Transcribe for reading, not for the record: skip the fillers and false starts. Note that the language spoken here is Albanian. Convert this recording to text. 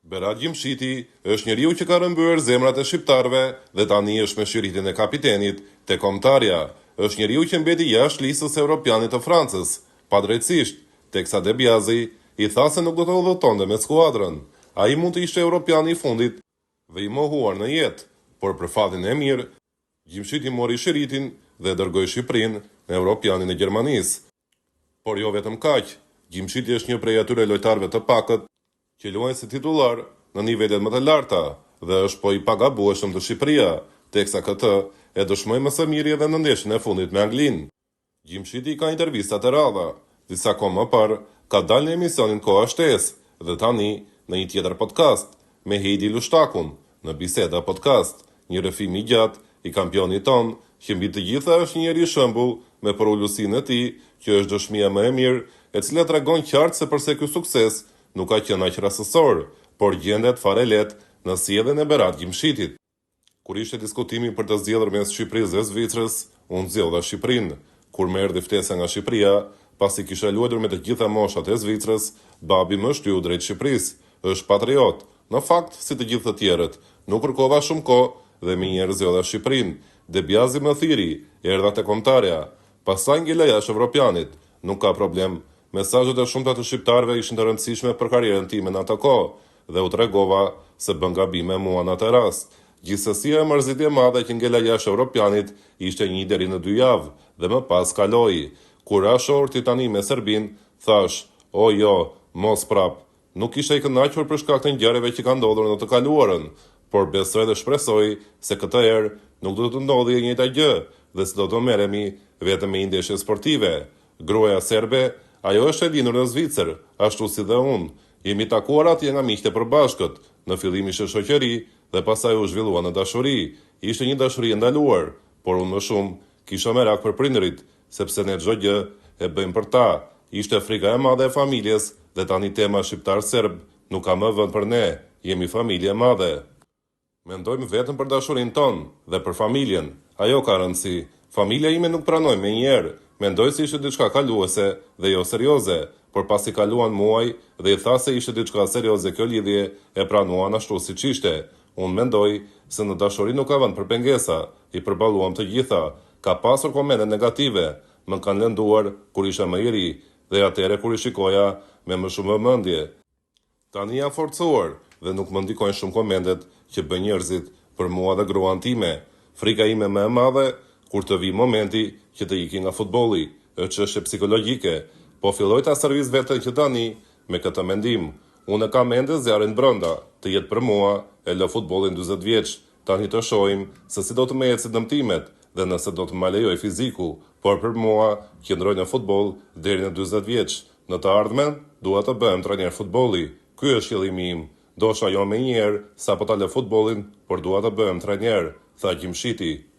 Berat Gjimshiti është njeriu që ka rëmbyer zemrat e shqiptarëve dhe tani është me shiritin e kapitenit te kombëtarja. Është njeriu që mbeti jashtë listës së Europianit të Francës, padrejtisht, teksa De Biasi i tha se nuk do të udhëtonte me skuadrën. Ai mund të ishte Europiani i fundit dhe i mohuar në jetë, por për fatin e mirë, Gjimshiti mori shiritin dhe dërgoi Shqipërinë në Europianin e Gjermanisë. Por jo vetëm kaq, Gjimshiti është një prej atyre lojtarëve të pakët që luajnë si titullar në nivelet më të larta dhe është po i pagabueshëm të Shqipëria, teksa këtë e dëshmoi më së miri edhe në ndeshjen e fundit me Anglinë. Gjimshiti ka intervista të radha, disa kohë më parë ka dalë në emisionin Koha Shtesë dhe tani në një tjetër podcast me Heidi Lushtakun në Biseda podcast, një rrëfim i gjatë i kampionit ton që mbi të gjitha është një njeri shembull me porullusinë e tij që është dëshmia më e mirë e cila tregon qartë se përse ky sukses nuk ka qenë aq rastësor, por gjendet fare lehtë në sjelljen e Berat Gjimshitit. Kur ishte diskutimi për të zgjedhur mes Shqipërisë dhe Zvicrës, unë zgjodha Shqipërinë. Kur më erdhi ftesa nga Shqipëria, pasi kisha luajtur me të gjitha moshat e Zvicrës, babi më shtyu drejt Shqipërisë. Është patriot. Në fakt, si të gjithë të tjerët, nuk kërkova shumë kohë dhe minjëherë zgjodha Shqipërinë. De Biasi më thiri, erdha te kombëtarja. Pastaj ngela jashtë Evropianit. Nuk ka problem. Mesazhet e shumta të shqiptarëve ishin të rëndësishme për karrierën time në atë kohë dhe u tregova se bën gabime mua në atë rast. Gjithsesi e mërzitje madhe që ngela jashtë Evropianit ishte 1 deri në 2 javë dhe më pas kaloi. Kur ra shorti tani me Serbin, thash, o jo, mos prap. Nuk isha i kënaqur për shkak të ngjarjeve që kanë ndodhur në të kaluarën, por besoj dhe shpresoj se këtë herë nuk do të ndodhë e njëjta gjë dhe se do të merremi vetëm me ndeshje sportive. Gruaja serbe, ajo është e lindur në Zvicër, ashtu si dhe unë. Jemi takuar atje nga miqtë e përbashkët. Në fillim ishte shoqëri dhe pastaj u zhvillua në dashuri. Ishte një dashuri e ndaluar, por unë më shumë kisha merak për prindërit, sepse ne çdo gjë e bëjmë për ta. Ishte frika e madhe e familjes dhe tani tema shqiptar-serb nuk ka më vend për ne. Jemi familje e madhe. Mendojmë vetëm për dashurinë tonë dhe për familjen. Ajo ka rëndësi. Familja ime nuk pranoi menjëherë. Mendoj se ishte diçka kaluese dhe jo serioze, por pasi kaluan muaj dhe i tha se ishte diçka serioze kjo lidhje, e pranuan ashtu siç ishte. Unë mendoj se në dashuri nuk ka vend për pengesa, i përballuam të gjitha. Ka pasur komente negative, më kanë lënduar kur isha më i ri dhe atëherë kur i shikoja me më shumë vëmendje. Tani jam forcuar dhe nuk më ndikojnë shumë komentet që bën njerëzit për mua dhe gruan time. Frika ime më e madhe kur të vi momenti që të iki nga futbolli, është çështje psikologjike, po filloj ta servis veten që tani me këtë mendim. Unë kam mendje zjarrin brenda, të jetë për mua, e lë futbollin 40 vjeç, tani të shohim se si do të më ecë dëmtimet dhe nëse do të më lejoj fiziku, por për mua qëndroj në futboll deri në 40 vjeç. Në të ardhmen dua të bëhem trajner futbolli. Ky është qëllimi im. Dosha jo menjëherë sapo ta lë futbollin, por dua të bëhem trajner, tha Gjimshiti.